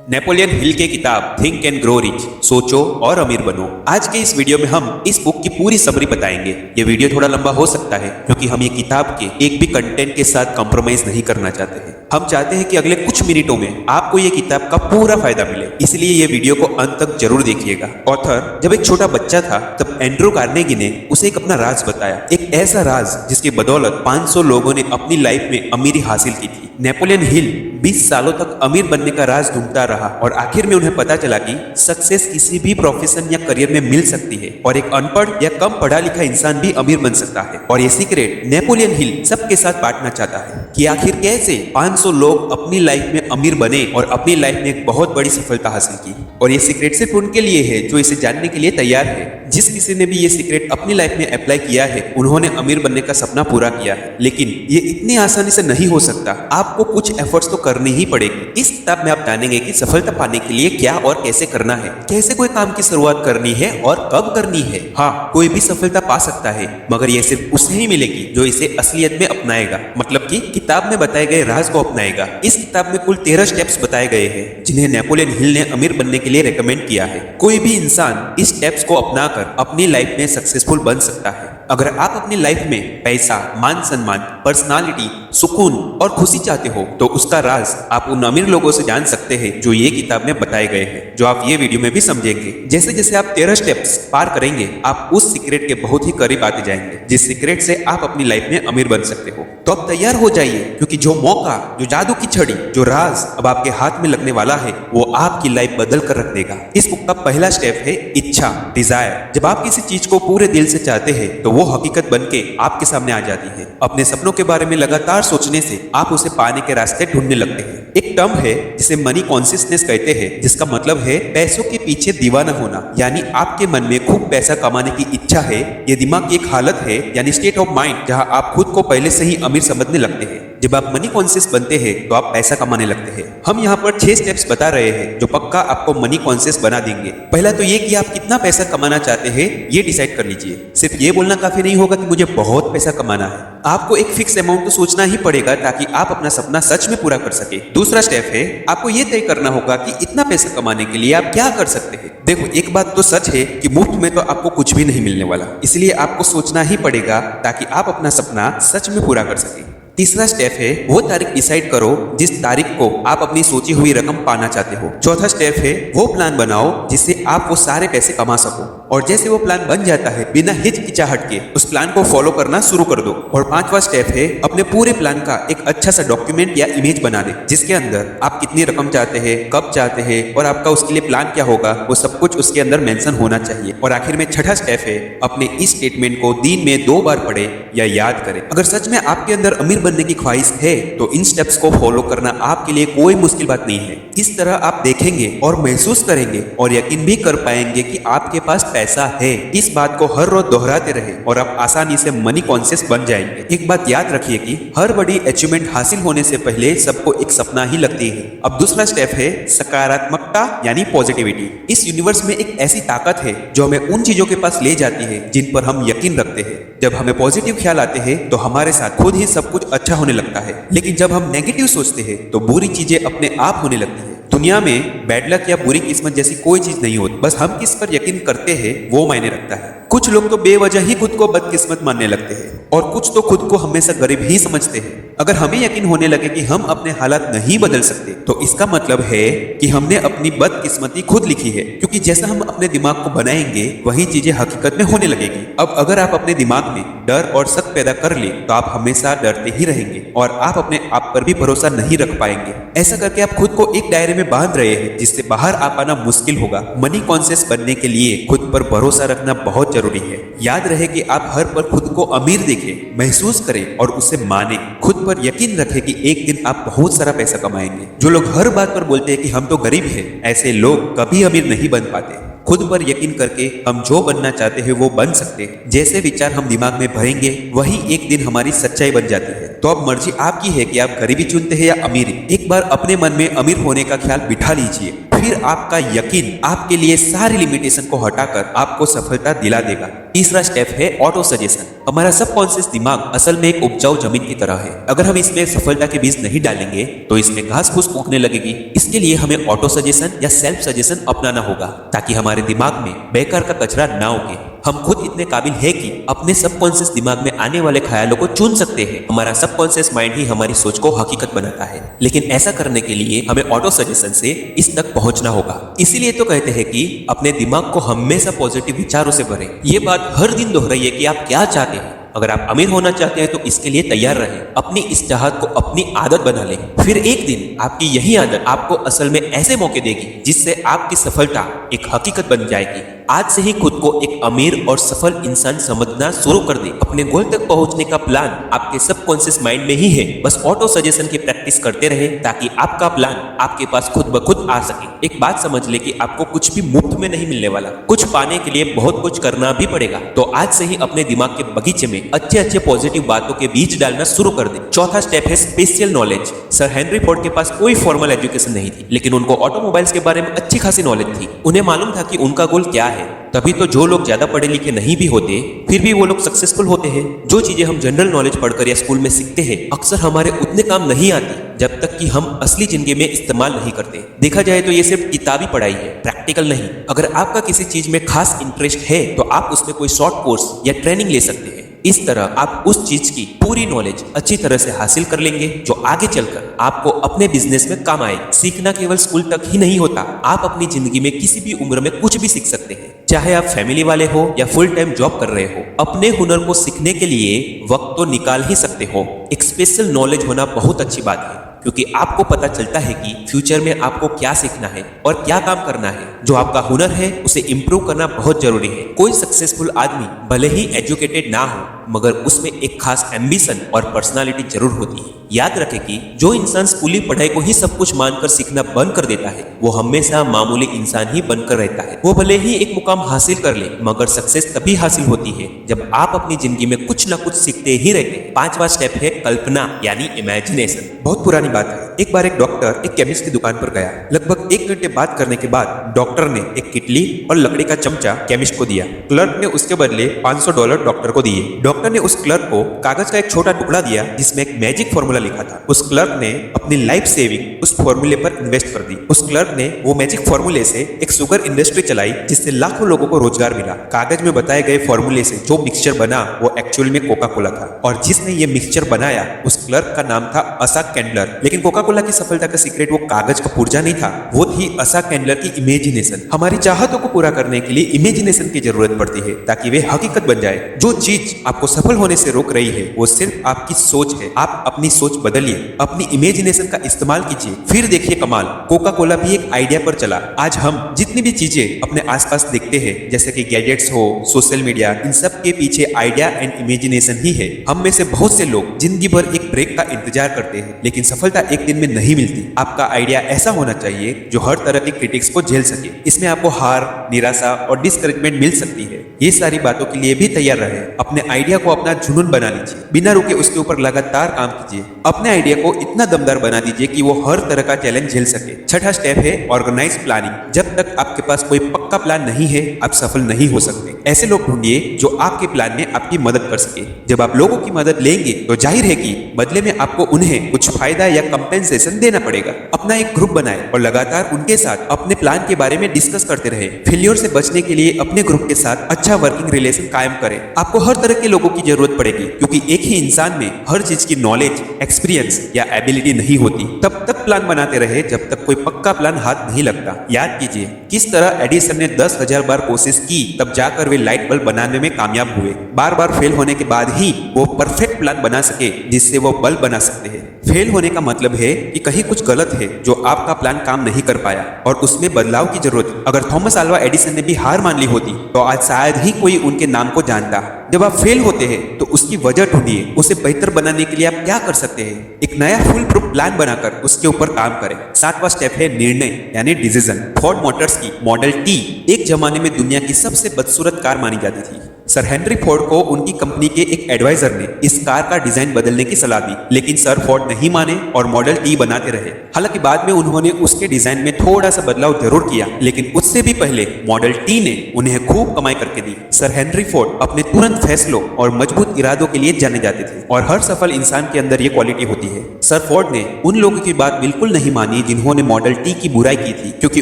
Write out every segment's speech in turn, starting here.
Napoleon Hill की किताब think and grow rich, सोचो और अमीर बनो। आज के इस वीडियो में हम इस बुक की पूरी समरी बताएंगे। ये वीडियो थोड़ा लंबा हो सकता है क्योंकि हम ये किताब के एक भी कंटेंट के साथ कॉम्प्रोमाइज नहीं करना चाहते हैं। हम चाहते हैं कि अगले कुछ मिनटों में आपको ये किताब का पूरा फायदा मिले, इसलिए ये वीडियो को अंत तक जरूर देखिएगा। ऑथर जब एक छोटा बच्चा था तब एंड्रू कार्नेगी ने उसे एक अपना राज बताया, एक ऐसा राज जिसकी बदौलत 500 लोगों ने अपनी लाइफ में अमीरी हासिल की थी। नेपोलियन हिल 20 सालों तक अमीर बनने का राज ढूंढता रहा और आखिर में उन्हें पता चला कि सक्सेस किसी भी प्रोफेशन या करियर में मिल सकती है और एक अनपढ़ या कम पढ़ा लिखा इंसान भी अमीर बन सकता है। और ये सीक्रेट नेपोलियन हिल सबके साथ बांटना चाहता है कि आखिर कैसे 500 लोग अपनी लाइफ में अमीर बने और अपनी लाइफ में एक बहुत बड़ी सफलता हासिल की। और ये सीक्रेट सिर्फ उनके लिए है जो इसे जानने के लिए तैयार है। जिस किसी ने भी ये सीक्रेट अपनी लाइफ में अप्लाई किया है उन्होंने अमीर बनने का सपना पूरा किया है, लेकिन ये इतनी आसानी से नहीं हो सकता। आपको कुछ एफर्ट्स तो करनी ही पड़ेगी। इस किताब में आप जानेंगे कि सफलता पाने के लिए क्या और कैसे करना है, कैसे कोई काम की शुरुआत करनी है और कब करनी है। हाँ, कोई भी सफलता पा सकता है, मगर ये सिर्फ उसे ही मिलेगी जो इसे असलियत में अपनाएगा, मतलब कि किताब में बताए गए राज को अपनाएगा। इस किताब में कुल 13 स्टेप्स बताए गए हैं जिन्हें नेपोलियन हिल ने अमीर बनने के लिए रेकमेंड किया है। कोई भी इंसान इस स्टेप्स को अपनाकर अपनी लाइफ में सक्सेसफुल बन सकता है। अगर आप अपनी लाइफ में पैसा, मान सम्मान, पर्सनालिटी, सुकून और खुशी चाहते हो तो उसका राज आप उन अमीर लोगों से जान सकते हैं जो ये किताब में बताए गए हैं, जो आप ये वीडियो में भी समझेंगे। जैसे जैसे आप 13 स्टेप्स पार करेंगे आप उस सीक्रेट के बहुत ही करीब आते जाएंगे, जिस सीक्रेट से आप अपनी लाइफ में अमीर बन सकते हो। तो अब तैयार हो जाइए, क्योंकि जो मौका, जो जादू की छड़ी, जो राज अब आपके हाथ में लगने वाला है वो आपकी लाइफ बदल कर रख देगा। इस बुक का पहला स्टेप है इच्छा, डिजायर। जब आप किसी चीज को पूरे दिल से चाहते हैं तो वो हकीकत बनके आपके सामने आ जाती है। अपने सपनों के बारे में लगातार सोचने से आप उसे पाने के रास्ते ढूंढने लगते हैं। एक टर्म है जिसे मनी कॉन्शियसनेस कहते हैं, जिसका मतलब है पैसों के पीछे दीवाना होना। यानी आपके मन में खूब पैसा कमाने की इच्छा है। ये दिमाग की एक हालत है, यानी स्टेट ऑफ माइंड, जहां आप खुद को पहले से ही अमीर समझने लगते हैं। जब आप मनी कॉन्शियस बनते हैं तो आप पैसा कमाने लगते हैं। हम यहाँ पर 6 स्टेप्स बता रहे हैं जो पक्का आपको मनी कॉन्शियस बना देंगे। पहला तो ये कि आप कितना पैसा कमाना चाहते हैं ये डिसाइड कर लीजिए। सिर्फ ये बोलना काफी नहीं होगा कि मुझे बहुत पैसा कमाना है। आपको एक फिक्स अमाउंट तो सोचना ही पड़ेगा ताकि आप अपना सपना सच में पूरा कर सके। दूसरा स्टेप है आपको ये तय करना होगा कि इतना पैसा कमाने के लिए आप क्या कर सकते हैं। देखो, एक बात तो सच है कि मुफ्त में तो आपको कुछ भी नहीं मिलने वाला, इसलिए आपको सोचना ही पड़ेगा ताकि आप अपना सपना सच में पूरा कर सके। तीसरा स्टेप है वो तारीख डिसाइड करो जिस तारीख को आप अपनी सोची हुई रकम पाना चाहते हो। चौथा स्टेप है वो प्लान बनाओ जिससे आप वो सारे पैसे कमा सको। और जैसे वो प्लान बन जाता है बिना हिचकिचाहट के उस प्लान को फॉलो करना शुरू कर दो। और पांचवा स्टेप है अपने पूरे प्लान का एक अच्छा सा डॉक्यूमेंट या इमेज बना दे, जिसके अंदर आप कितनी रकम चाहते हैं, कब चाहते हैं और आपका उसके लिए प्लान क्या होगा, वो सब कुछ उसके अंदर मेंशन होना चाहिए। और आखिर में छठा स्टेप है अपने इस स्टेटमेंट को दिन में 2 बार पढ़े या याद करें। अगर सच में आपके अंदर अमीर बनने की ख्वाहिश है तो इन स्टेप्स को फॉलो करना आपके लिए कोई मुश्किल बात नहीं है। इस तरह आप देखेंगे और महसूस करेंगे और यकीन भी कर पाएंगे कि आपके पास पैसा है। इस बात को हर रोज दोहराते रहे और आप आसानी से मनी कॉन्शियस बन जाएंगे। एक बात याद रखिए कि हर बड़ी अचीवमेंट हासिल होने से पहले सबको एक सपना ही लगती है। अब दूसरा स्टेप है सकारात्मकता यानी पॉजिटिविटी। इस यूनिवर्स में एक ऐसी ताकत है जो हमें उन चीजों के पास ले जाती है जिन पर हम यकीन रखते हैं। जब हमें पॉजिटिव ख्याल आते हैं तो हमारे साथ खुद ही सब कुछ अच्छा होने लगता है, लेकिन जब हम नेगेटिव सोचते हैं तो बुरी चीजें अपने आप होने लगती है। दुनिया में बैड लक या बुरी किस्मत जैसी कोई चीज नहीं होती, बस हम किस पर यकीन करते हैं वो मायने रखता है। कुछ लोग तो बेवजह ही खुद को बदकिस्मत मानने लगते हैं और कुछ तो खुद को हमेशा गरीब ही समझते हैं। अगर हमें यकीन होने लगे कि हम अपने हालात नहीं बदल सकते तो इसका मतलब है कि हमने अपनी बदकिस्मती खुद लिखी है, क्योंकि जैसा हम अपने दिमाग को बनाएंगे वही चीजें हकीकत में होने लगेगी। अब अगर आप अपने दिमाग में डर और शक पैदा कर ले तो आप हमेशा डरते ही रहेंगे और आप अपने आप पर भी भरोसा नहीं रख पाएंगे। ऐसा करके आप खुद को एक दायरे में बांध रहे हैं जिससे बाहर आ पाना मुश्किल होगा। मनी कॉन्शियस बनने के लिए खुद पर भरोसा रखना बहुत जरूरी है। याद रहे कि आप हर पल खुद को अमीर देखें, महसूस करें और उसे माने। खुद पर यकीन रखें कि एक दिन आप बहुत सारा पैसा कमाएंगे। जो लोग हर बात पर बोलते हैं कि हम तो गरीब हैं, ऐसे लोग कभी अमीर नहीं बन पाते। खुद पर यकीन करके हम जो बनना चाहते हैं वो बन सकते हैं। जैसे विचार हम दिमाग में भरेंगे वही एक दिन हमारी सच्चाई बन जाती है। तो अब मर्जी आपकी है कि आप गरीबी चुनते हैं या अमीरी। एक बार अपने मन में अमीर होने का ख्याल बिठा लीजिए, फिर आपका यकीन आपके लिए सारी लिमिटेशन को हटाकर आपको सफलता दिला देगा। तीसरा स्टेप है ऑटो सजेशन। हमारा सबकॉन्शियस दिमाग असल में एक उपजाऊ जमीन की तरह है। अगर हम इसमें सफलता के बीज नहीं डालेंगे तो इसमें घास फूस उगने लगेगी। इसके लिए हमें ऑटो सजेशन या सेल्फ सजेशन अपनाना होगा ताकि हमारे दिमाग में बेकार का कचरा ना उगे। हम खुद इतने काबिल है कि अपने सबकॉन्शियस दिमाग में आने वाले ख्यालों को चुन सकते हैं। हमारा सबकॉन्शियस माइंड ही हमारी सोच को हकीकत बनाता है, लेकिन ऐसा करने के लिए हमें ऑटो सजेशन से इस तक पहुंचना होगा। इसीलिए तो कहते हैं कि अपने दिमाग को हमेशा पॉजिटिव विचारों से भरें। ये बात हर दिन दोहराइए कि आप क्या चाहते हैं। अगर आप अमीर होना चाहते हैं तो इसके लिए तैयार रहें। अपनी इस चाहत को अपनी आदत बना लें। फिर एक दिन आपकी यही आदत आपको असल में ऐसे मौके देगी जिससे आपकी सफलता एक हकीकत बन जाएगी। आज से ही खुद को एक अमीर और सफल इंसान समझना शुरू कर दे। अपने गोल तक पहुंचने का प्लान आपके सबकॉन्शियस माइंड में ही है। बस ऑटो सजेशन की प्रैक्टिस करते रहे ताकि आपका प्लान आपके पास खुद ब खुद आ सके। एक बात समझ ले कि आपको कुछ भी मुफ्त में नहीं मिलने वाला। कुछ पाने के लिए बहुत कुछ करना भी पड़ेगा। तो आज से ही अपने दिमाग के बगीचे में अच्छे अच्छे पॉजिटिव बातों के बीज डालना शुरू कर दे। चौथा स्टेप है special knowledge. Sir Henry Ford के पास कोई फॉर्मल एजुकेशन नहीं थी, लेकिन उनको ऑटोमोबाइल्स के बारे में अच्छी खासी नॉलेज थी। उन्हें मालूम था कि उनका गोल क्या है। तभी तो जो लोग ज्यादा पढ़े लिखे नहीं भी होते फिर भी वो लोग सक्सेसफुल होते हैं। जो चीजें हम जनरल नॉलेज पढ़कर या स्कूल में सीखते हैं अक्सर हमारे उतने काम नहीं आती जब तक कि हम असली जिंदगी में इस्तेमाल नहीं करते। देखा जाए तो ये सिर्फ किताबी पढ़ाई है, प्रैक्टिकल नहीं। अगर आपका किसी चीज में खास इंटरेस्ट है तो आप उसमें कोई शॉर्ट कोर्स या ट्रेनिंग ले सकते हैं। इस तरह आप उस चीज की पूरी नॉलेज अच्छी तरह से हासिल कर लेंगे जो आगे चलकर आपको अपने बिजनेस में काम आए। सीखना केवल स्कूल तक ही नहीं होता। आप अपनी जिंदगी में किसी भी उम्र में कुछ भी सीख सकते हैं। चाहे आप फैमिली वाले हो या फुल टाइम जॉब कर रहे हो, अपने हुनर को सीखने के लिए वक्त तो निकाल ही सकते हो। एक स्पेशल नॉलेज होना बहुत अच्छी बात है क्योंकि आपको पता चलता है कि फ्यूचर में आपको क्या सीखना है और क्या काम करना है। जो आपका हुनर है उसे इम्प्रूव करना बहुत जरूरी है। कोई सक्सेसफुल आदमी भले ही एजुकेटेड ना हो मगर उसमें एक खास एम्बिशन और पर्सनालिटी जरूर होती है। याद रखें कि जो इंसान स्कूली पढ़ाई को ही सब कुछ मानकर सीखना बंद कर देता है वो हमेशा मामूली इंसान ही बनकर रहता है। वो भले ही एक मुकाम हासिल कर ले मगर सक्सेस तभी हासिल होती है जब आप अपनी जिंदगी में कुछ ना कुछ सीखते ही रहते हैं। पांचवा स्टेप है कल्पना यानी इमेजिनेशन। बहुत पुरानी बात है। एक बार एक डॉक्टर एक केमिस्ट की दुकान पर गया। लगभग 1 घंटे बात करने के बाद डॉक्टर ने एक किटली और लकड़ी का चमचा केमिस्ट को दिया। क्लर्क ने उसके बदले $500 डॉक्टर को दिए। डॉक्टर ने उस क्लर्क को कागज का एक छोटा टुकड़ा दिया जिसमें एक मैजिक फॉर्मूला लिखा था। उस क्लर्क ने अपनी लाइफ सेविंग उस फॉर्मूले पर इन्वेस्ट कर दी। उस क्लर्क ने वो मैजिक फॉर्मूले से एक शुगर इंडस्ट्री चलाई जिससे लाखों लोगों को रोजगार मिला। कागज में बताए गए फॉर्मूले से जो मिक्सचर बना वो एक्चुअल में कोका कोला था और जिसने ये मिक्सचर बनाया उस क्लर्क का नाम था असा कैंडलर। लेकिन कोका कोला की सफलता का सीक्रेट वो कागज का पुर्जा नहीं था, वो थी असा कैंडलर की इमेजिनेशन। हमारी चाहतों को पूरा करने के लिए इमेजिनेशन की जरूरत पड़ती है ताकि वे हकीकत बन जाए। जो चीज आपको सफल होने से रोक रही है वो सिर्फ आपकी सोच है। आप अपनी सोच बदलिए, अपनी इमेजिनेशन का इस्तेमाल कीजिए, फिर देखिए कमाल। कोका कोला भी एक आइडिया पर चला। आज हम जितनी भी चीजें अपने आसपास देखते हैं जैसे कि गैजेट्स हो, सोशल मीडिया, इन सब के पीछे आइडिया एंड इमेजिनेशन ही है। हम में से बहुत से लोग जिंदगी भर एक ब्रेक का इंतजार करते हैं लेकिन सफलता एक दिन में नहीं मिलती। आपका आइडिया ऐसा होना चाहिए जो हर तरह की क्रिटिक्स को झेल सके। इसमें आपको हार, निराशा और डिस्करेजमेंट मिल सकती है। ये सारी बातों के लिए भी तैयार रहे। अपने आइडिया को अपना जुनून बना लीजिए, बिना रुके उसके ऊपर लगातार काम कीजिए। अपने आइडिया को इतना दमदार बना दीजिए कि वो हर तरह का चैलेंज झेल सके। छठा स्टेप है ऑर्गेनाइज प्लानिंग। जब तक आपके पास कोई पक्का प्लान नहीं है आप सफल नहीं हो सकते। ऐसे लोग ढूंढिए जो आपके प्लान में आपकी मदद कर सके। जब आप लोगों की मदद लेंगे तो जाहिर है कि बदले में आपको उन्हें कुछ फायदा या कंपेंसेशन देना पड़ेगा। अपना एक ग्रुप बनाए और लगातार उनके साथ अपने प्लान के बारे में डिस्कस करते रहे। फेलियर से बचने के लिए अपने ग्रुप के साथ अच्छा वर्किंग रिलेशन कायम करें। आपको हर तरह के लोगों की जरूरत पड़ेगी क्योंकि एक ही इंसान में हर चीज की नॉलेज, एक्सपीरियंस या एबिलिटी नहीं होती। तब तक प्लान बनाते रहे जब तक कोई पक्का प्लान हाथ नहीं लगता। याद कीजिए किस तरह एडिसन ने 10,000 बार कोशिश की तब जाकर वे लाइट बल्ब बनाने में कामयाब हुए। बार बार फेल होने के बाद ही वो परफेक्ट प्लान बना सके जिससे वो बल्ब बना सकते हैं। फेल होने का मतलब है कि कहीं कुछ गलत है जो आपका प्लान काम नहीं कर पाया और उसमें बदलाव की जरूरत। अगर थॉमस अल्वा एडिसन ने भी हार मान ली होती तो आज शायद ही कोई उनके नाम को जानता। जब आप फेल होते हैं तो उसकी वजह ढूंढिए। उसे बेहतर बनाने के लिए आप क्या कर सकते हैं। एक नया फुल प्रूफ प्लान बनाकर उसके ऊपर काम करें। 7वां स्टेप है निर्णय यानी डिसीजन। फोर्ड मोटर्स की मॉडल टी एक जमाने में दुनिया की सबसे बदसूरत कार मानी जाती थी। सर हेनरी फोर्ड को उनकी कंपनी के एक एडवाइजर ने इस कार का डिजाइन बदलने की सलाह दी, लेकिन सर फोर्ड नहीं माने और मॉडल टी बनाते रहे। हालांकि बाद में उन्होंने उसके डिजाइन में थोड़ा सा बदलाव जरूर किया, लेकिन उससे भी पहले मॉडल टी ने उन्हें खूब कमाई करके दी। सर हेनरी फोर्ड अपने तुरंत फैसलों और मजबूत इरादों के लिए जाने जाते थे और हर सफल इंसान के अंदर ये क्वालिटी होती है। सर फोर्ड ने उन लोगों की बात बिल्कुल नहीं मानी जिन्होंने मॉडल टी की बुराई की थी, क्योंकि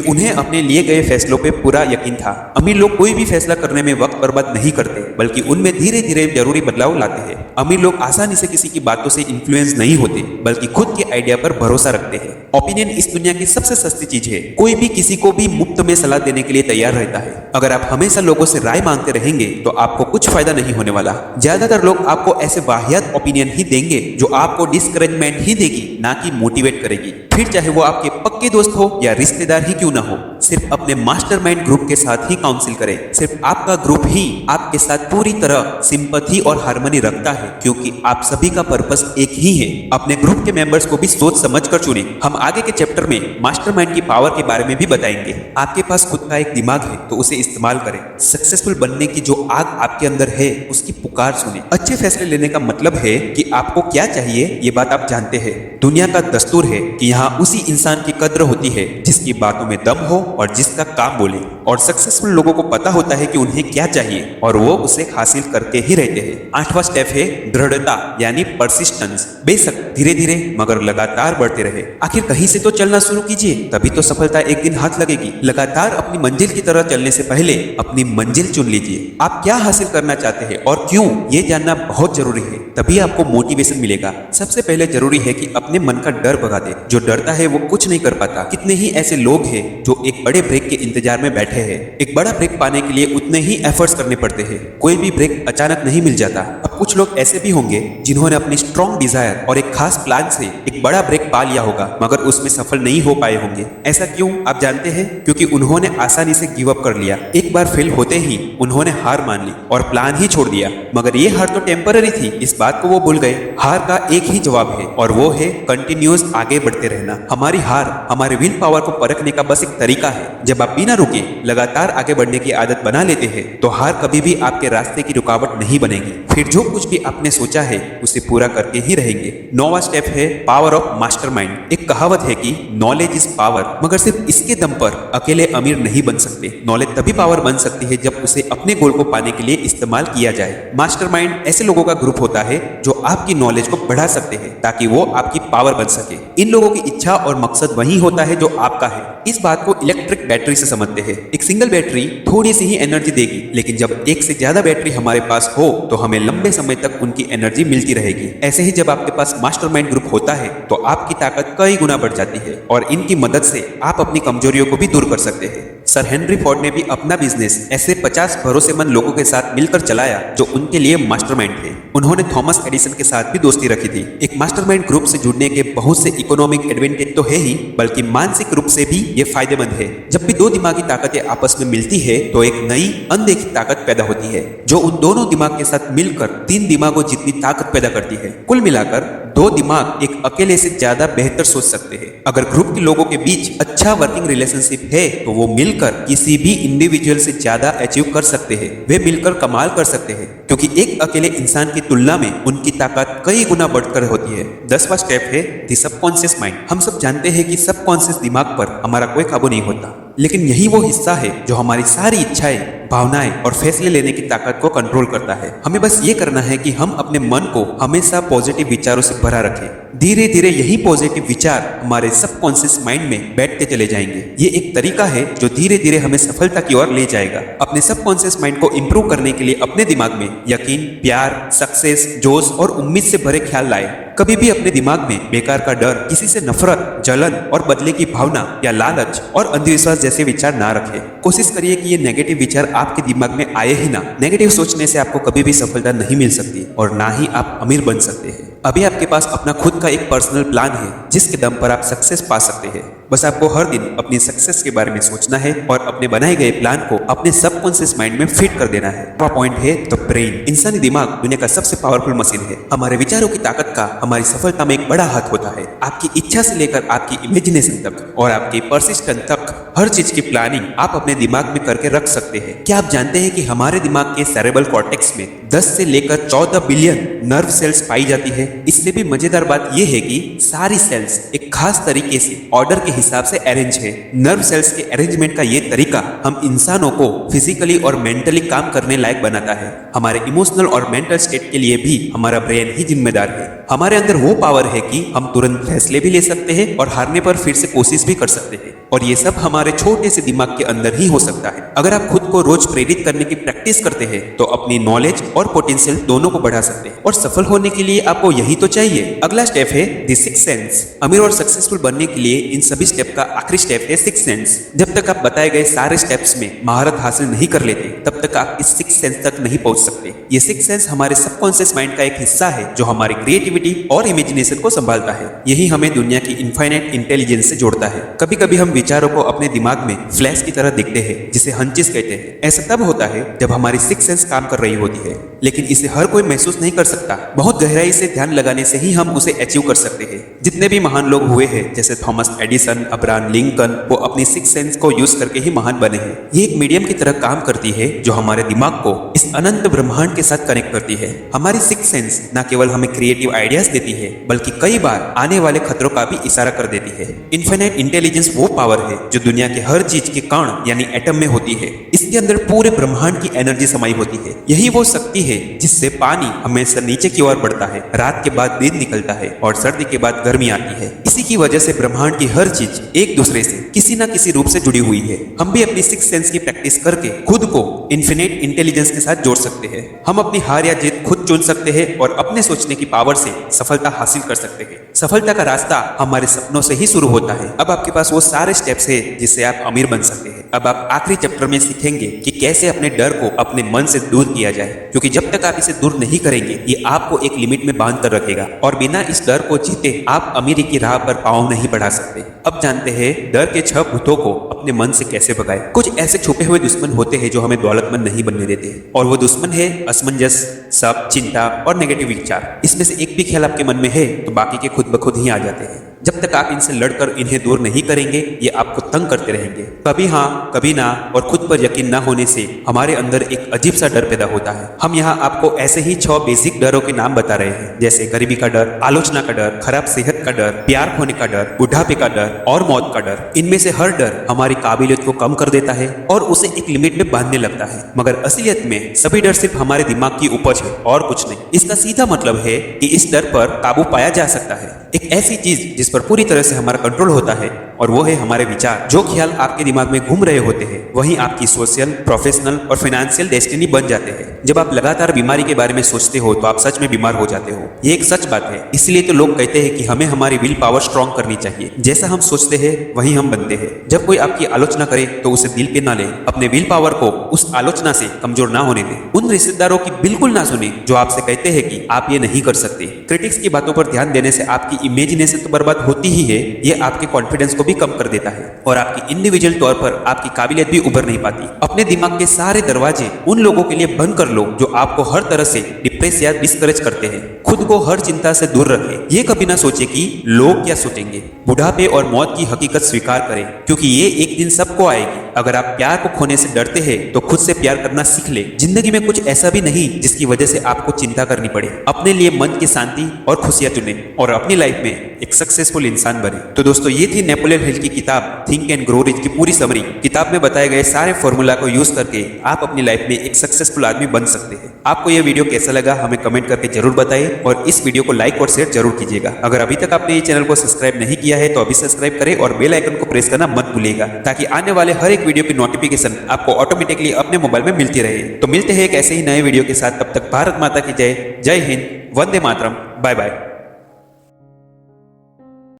उन्हें अपने लिए गए फैसलों पे पूरा यकीन था। अमीर लोग कोई भी फैसला करने में वक्त बर्बाद नहीं करते, बल्कि उनमें धीरे धीरे जरूरी बदलाव लाते हैं। अमीर लोग आसानी से किसी की बातों से इन्फ्लुएंस नहीं होते, बल्कि खुद के आइडिया पर भरोसा रखते हैं। ओपिनियन इस दुनिया की सबसे सस्ती चीज है। कोई भी किसी को भी मुफ्त में सलाह देने के लिए तैयार रहता है। अगर आप हमेशा लोगों से राय मांगते रहेंगे तो आपको कुछ फायदा नहीं होने वाला। ज्यादातर लोग आपको ऐसे वाहियात ओपिनियन ही देंगे जो आपको डिस्करेजमेंट ही देगी, ना कि मोटिवेट करेगी। फिर चाहे वो आपके पक्के दोस्त हो या रिश्तेदार ही क्यों ना हो, सिर्फ अपने मास्टरमाइंड ग्रुप के साथ ही काउंसिल करें। सिर्फ आपका ग्रुप ही आपके साथ पूरी तरह सिंपैथी और हार्मनी रखता है, क्योंकि आप सभी का पर्पस एक ही है। अपने ग्रुप के मेंबर्स को भी सोच समझ कर चुनें। हम आगे के चैप्टर में मास्टरमाइंड की पावर के बारे में भी बताएंगे। आपके पास खुद का एक दिमाग है तो उसे इस्तेमाल करें। सक्सेसफुल बनने की जो आग आपके अंदर है उसकी पुकार सुने। अच्छे फैसले लेने का मतलब है कि आपको क्या चाहिए ये बात आप जानते हैं। दुनिया का दस्तूर है कि यहाँ उसी इंसान की कद्र होती है जिसकी बातों में दम हो और जिसका काम बोले। और सक्सेसफुल लोगों को पता होता है कि उन्हें क्या चाहिए और वो उसे हासिल करके ही रहते हैं। 8वां स्टेप है दृढ़ता यानी परसिस्टेंस। बेशक धीरे धीरे मगर लगातार बढ़ते रहे। आखिर कहीं से तो चलना शुरू कीजिए, तभी तो सफलता एक दिन हाथ लगेगी। लगातार अपनी मंजिल की तरह चलने से पहले अपनी मंजिल चुन लीजिए। आप क्या हासिल करना चाहते हैं और क्यों, ये जानना बहुत जरूरी है। तभी आपको मोटिवेशन मिलेगा। सबसे पहले जरूरी है कि अपने मन का डर भगा दे। जो डरता है वो कुछ नहीं कर पाता। कितने ही ऐसे लोग हैं जो एक बड़े ब्रेक के इंतजार में बैठे हैं। एक बड़ा ब्रेक पाने के लिए उतने ही एफर्ट्स करने पड़ते हैं। कोई भी ब्रेक अचानक नहीं मिल जाता। अब कुछ लोग ऐसे भी होंगे जिन्होंने अपनी स्ट्रॉन्ग डिजायर और एक खास प्लान से एक बड़ा ब्रेक पा लिया होगा, मगर उसमें सफल नहीं हो पाए होंगे। ऐसा क्यों आप जानते हैं? क्योंकि उन्होंने आसानी से गिव अप कर लिया। एक बार फेल होते ही उन्होंने हार मान ली और प्लान ही छोड़ दिया। मगर ये हार तो टेम्पररी थी, इस बात को वो भूल गए। हार का एक ही जवाब है और वो है कंटिन्यूअस आगे बढ़ते रहना। हमारी हार हमारे विल पावर को परखने का बस एक तरीका है। जब आप बिना रुके लगातार आगे बढ़ने की आदत बना लेते हैं तो हार कभी भी आपके रास्ते की रुकावट नहीं बनेगी। फिर जो कुछ भी आपने सोचा है उसे पूरा करके ही रहेंगे। 9वां स्टेप है पावर ऑफ मास्टरमाइंड। एक कहावत है कि नॉलेज इज पावर, मगर सिर्फ इसके दम पर अकेले अमीर नहीं बन सकते। नॉलेज तभी पावर बन सकती है जब उसे अपने गोल को पाने के लिए इस्तेमाल किया जाए। मास्टरमाइंड ऐसे लोगों का ग्रुप होता है जो आपकी नॉलेज को बढ़ा सकते हैं ताकि वो आपकी पावर बन सके। इन लोगों की इच्छा और मकसद वही होता है जो आपका है। इस बात को इलेक्ट्रिक बैटरी से समझते हैं। एक सिंगल बैटरी थोड़ी सी ही एनर्जी देगी, लेकिन जब एक से ज्यादा बैटरी हमारे पास हो तो हमें लंबे समय तक उनकी एनर्जी मिलती रहेगी। ऐसे ही जब आपके पास मास्टरमाइंड ग्रुप होता है तो आपकी ताकत कई गुना बढ़ जाती है और इनकी मदद से आप अपनी कमजोरियों को भी दूर कर सकते हैं। सर हेनरी फोर्ड ने भी अपना बिजनेस ऐसे 50 भरोसेमंद लोगों के साथ मिलकर चलाया जो उनके लिए मास्टरमाइंड थे। उन्होंने थॉमस एडिसन के साथ भी दोस्ती रखी थी। एक मास्टरमाइंड ग्रुप से जुड़ने के बहुत से इकोनॉमिक एडवांटेज तो है ही, बल्कि मानसिक रूप से भी ये फायदेमंद है। जब भी दो दिमागी ताकतें आपस में मिलती है तो एक नई अनदेखी ताकत पैदा होती है जो उन दोनों दिमाग के साथ मिलकर 3 दिमागों जितनी ताकत पैदा करती है। कुल मिलाकर 2 दिमाग एक अकेले से ज्यादा बेहतर सोच सकते हैं। अगर ग्रुप के लोगों के बीच अच्छा वर्किंग रिलेशनशिप है तो वो मिलकर किसी भी इंडिविजुअल से ज्यादा अचीव कर सकते हैं। वे मिलकर कमाल कर सकते हैं, क्योंकि एक अकेले इंसान की तुलना में उनकी ताकत कई गुना बढ़कर होती है। 10वां स्टेप है द सबकॉन्शियस माइंड। हम सब जानते हैं कि सबकॉन्शियस दिमाग पर हमारा कोई काबू नहीं होता, लेकिन यही वो हिस्सा है जो हमारी सारी इच्छाएं, भावनाएं और फैसले लेने की ताकत को कंट्रोल करता है। हमें बस ये करना है कि हम अपने मन को हमेशा पॉजिटिव विचारों से भरा रखें। धीरे धीरे यही पॉजिटिव विचार हमारे सबकॉन्शियस माइंड में बैठते चले जाएंगे। ये एक तरीका है जो धीरे धीरे हमें सफलता की ओर ले जाएगा। अपने सबकॉन्शियस माइंड को इंप्रूव करने के लिए अपने दिमाग में यकीन, प्यार, सक्सेस, जोश और उम्मीद से भरे ख्याल लाए। कभी भी अपने दिमाग में बेकार का डर, किसी से नफरत, जलन और बदले की भावना या लालच और अंधविश्वास जैसे विचार ना रखें। कोशिश करिए कि ये नेगेटिव विचार आपके दिमाग में आए ही ना। नेगेटिव सोचने से आपको कभी भी सफलता नहीं मिल सकती और ना ही आप अमीर बन सकते हैं। अभी आपके पास अपना खुद का एक पर्सनल प्लान है जिसके दम पर आप सक्सेस पा सकते हैं। बस आपको हर दिन अपनी सक्सेस के बारे में सोचना है और अपने बनाए गए प्लान को अपने सबकॉन्शियस माइंड में फिट कर देना है। पॉइंट है द ब्रेन। इंसानी दिमाग दुनिया का सबसे पावरफुल मशीन है। हमारे विचारों की ताकत का हमारी सफलता में एक बड़ा हाथ होता है। आपकी इच्छा से लेकर आपकी इमेजिनेशन तक और आपके परसिस्टेंस तक हर चीज की प्लानिंग आप अपने दिमाग में करके रख सकते हैं। क्या आप जानते हैं कि हमारे दिमाग के सेरेब्रल कॉर्टेक्स में 10 से लेकर 14 बिलियन नर्व सेल्स पाई जाती है। इससे भी मजेदार बात यह है कि सारी सेल्स एक खास तरीके से ऑर्डर के हिसाब से अरेंज है। नर्व सेल्स के अरेंजमेंट का ये तरीका हम इंसानों को फिजिकली और मेंटली काम करने लायक बनाता है। हमारे इमोशनल और मेंटल स्टेट के लिए भी हमारा ब्रेन ही जिम्मेदार है। हमारे अंदर वो पावर है कि हम तुरंत फैसले भी ले सकते हैं और हारने पर फिर से कोशिश भी कर सकते हैं, और ये सब हमारे छोटे से दिमाग के अंदर ही हो सकता है। अगर आप खुद को रोज प्रेरित करने की प्रैक्टिस करते हैं तो अपनी नॉलेज और पोटेंशियल दोनों को बढ़ा सकते हैं, और सफल होने के लिए आपको यही तो चाहिए। अगला स्टेप है द सिक्स्थ सेंस। अमीर और सक्सेसफुल बनने के लिए इन सभी स्टेप का आखिरी स्टेप है सिक्स्थ सेंस। जब तक आप बताए गए सारे स्टेप्स में महारत हासिल नहीं कर लेते तब तक आप इस सिक्स्थ सेंस तक नहीं पहुंच सकते। ये सिक्स्थ सेंस हमारे सबकॉन्शियस माइंड का एक हिस्सा है जो हमारी क्रिएटिविटी और इमेजिनेशन को संभालता है। यही हमें दुनिया की इनफाइनाइट इंटेलिजेंस से जोड़ता है। कभी कभी हम विचारों को अपने दिमाग में फ्लैश की तरह दिखते हैं, जिसे हंचिस कहते हैं। ऐसा तब होता है जब हमारी सिक्स्थ सेंस काम कर रही होती है, लेकिन इसे हर कोई महसूस नहीं कर सकता। बहुत गहराई से ध्यान लगाने से ही हम उसे अचीव कर सकते हैं। जितने भी महान लोग हुए हैं जैसे थॉमस एडिसन, अब्राहम लिंकन, वो अपनी सिक्स्थ सेंस को यूज करके ही महान बने हैं। ये एक मीडियम की तरह काम करती है जो हमारे दिमाग को इस अनंत ब्रह्मांड के साथ कनेक्ट करती है। हमारी सिक्स्थ सेंस न केवल हमें क्रिएटिव आइडियाज देती है बल्कि कई बार आने वाले खतरों का भी इशारा कर देती है। इनफाइनाइट इंटेलिजेंस वो पावर है जो दुनिया के हर चीज के कण यानी एटम में होती है। इसके अंदर पूरे ब्रह्मांड की एनर्जी समाई होती है। यही वो शक्ति है जिससे पानी हमेशा नीचे की ओर बढ़ता है, रात के बाद दिन निकलता है और सर्दी के बाद गर्मी आती है। इसी की वजह से ब्रह्मांड की हर चीज एक दूसरे से किसी न किसी रूप से जुड़ी हुई है। हम भी अपनी सिक्स्थ सेंस की प्रैक्टिस करके खुद को इनफिनिट इंटेलिजेंस के साथ जोड़ सकते हैं। हम अपनी हार या जीत खुद चुन सकते हैं और अपने सोचने की पावर से सफलता हासिल कर सकते हैं। सफलता का रास्ता हमारे सपनों से ही शुरू होता है। अब आपके पास वो सारे स्टेप्स है जिससे आप अमीर बन सकते हैं। अब आप आखिरी चैप्टर में सीखेंगे कि कैसे अपने डर को अपने मन से दूर किया जाए, क्योंकि जब तक आप इसे दूर नहीं करेंगे ये आपको एक लिमिट में बांध कर रखेगा और बिना इस डर को जीते आप अमीरी की राह पर पांव नहीं बढ़ा सकते। अब जानते हैं डर के 6 भूतों को अपने मन से कैसे भगाए। कुछ ऐसे छुपे हुए दुश्मन होते हैं जो हमें दौलतमंद नहीं बनने देते, और वो दुश्मन है असमंजस, शक, चिंता और नेगेटिव विचार। इसमें से एक भी ख्याल आपके मन में है तो बाकी के खुद ब खुद ही आ जाते हैं। जब तक आप इनसे लड़कर इन्हें दूर नहीं करेंगे ये आपको तंग करते रहेंगे। कभी हाँ कभी ना, और खुद पर यकीन ना होने से हमारे अंदर एक अजीब सा डर पैदा होता है। हम यहाँ आपको ऐसे ही 6 बेसिक डरों के नाम बता रहे हैं, जैसे गरीबी का डर, आलोचना का डर, खराब सेहत का डर, प्यार खोने का डर, बुढ़ापे का डर और मौत का डर। इनमें से हर डर हमारी काबिलियत को कम कर देता है और उसे एक लिमिट में बांधने लगता है, मगर असलियत में सभी डर सिर्फ हमारे दिमाग की उपज है और कुछ नहीं। इसका सीधा मतलब है कि इस डर पर काबू पाया जा सकता है। एक ऐसी चीज जिस पर पूरी तरह से हमारा कंट्रोल होता है, और वो है हमारे विचार। जो ख्याल आपके दिमाग में घूम रहे होते हैं वही आपकी सोशल, प्रोफेशनल और फाइनेंशियल डेस्टिनी बन जाते हैं। जब आप लगातार बीमारी के बारे में सोचते हो तो आप सच में बीमार हो जाते हो। ये एक सच बात है। इसलिए तो लोग कहते हैं कि हमें हमारी विल पावर स्ट्रॉन्ग करनी चाहिए। जैसा हम सोचते हैं वही हम बनते हैं। जब कोई आपकी आलोचना करे तो उसे दिल पे ना ले। अपने विल पावर को उस आलोचना से कमजोर ना होने दें। उन रिश्तेदारों की बिल्कुल ना सुने जो आपसे कहते हैं कि आप ये नहीं कर सकते। क्रिटिक्स की बातों पर ध्यान देने से आपकी इमेजिनेशन तो बर्बाद होती ही है, ये आपके कॉन्फिडेंस को भी कम कर देता है और आपकी इंडिविजुअल तौर पर आपकी काबिलियत भी उभर नहीं पाती। अपने दिमाग के सारे दरवाजे उन लोगों के लिए बंद कर लो जो आपको हर तरह से डिप्रेस या डिस्करेज करते हैं। खुद को हर चिंता से दूर रखें। ये कभी ना सोचे कि लोग क्या सोचेंगे। बुढ़ापे और मौत की हकीकत स्वीकार करें, क्योंकि ये एक दिन सबको आएगी। अगर आप प्यार को खोने से डरते हैं तो खुद से प्यार करना सीख ले। जिंदगी में कुछ ऐसा भी नहीं जिसकी वजह से आपको चिंता करनी पड़े। अपने लिए मन की शांति और खुशियां चुने और अपनी लाइफ में एक सक्सेसफुल इंसान बने। तो दोस्तों ये थी नेपोलियन हिल की किताब थिंक एंड ग्रो रिच की पूरी समरी। किताब में बताए गए सारे फॉर्मूला को यूज करके आप अपनी लाइफ में एक सक्सेसफुल आदमी बन सकते हैं। आपको यह वीडियो कैसा लगा हमें कमेंट करके जरूर बताइए और इस वीडियो को लाइक और शेयर जरूर कीजिएगा। अगर अभी तक आपने ये चैनल को सब्सक्राइब नहीं किया है तो अभी सब्सक्राइब करें और बेल आइकन को प्रेस करना मत भूलिएगा, ताकि आने वाले हर एक वीडियो की नोटिफिकेशन आपको ऑटोमेटिकली अपने मोबाइल में मिलती रहे। तो मिलते हैं एक ऐसे ही नए वीडियो के साथ। तब तक भारत माता की जय। जय हिंद, वंदे मातरम, बाय बाय।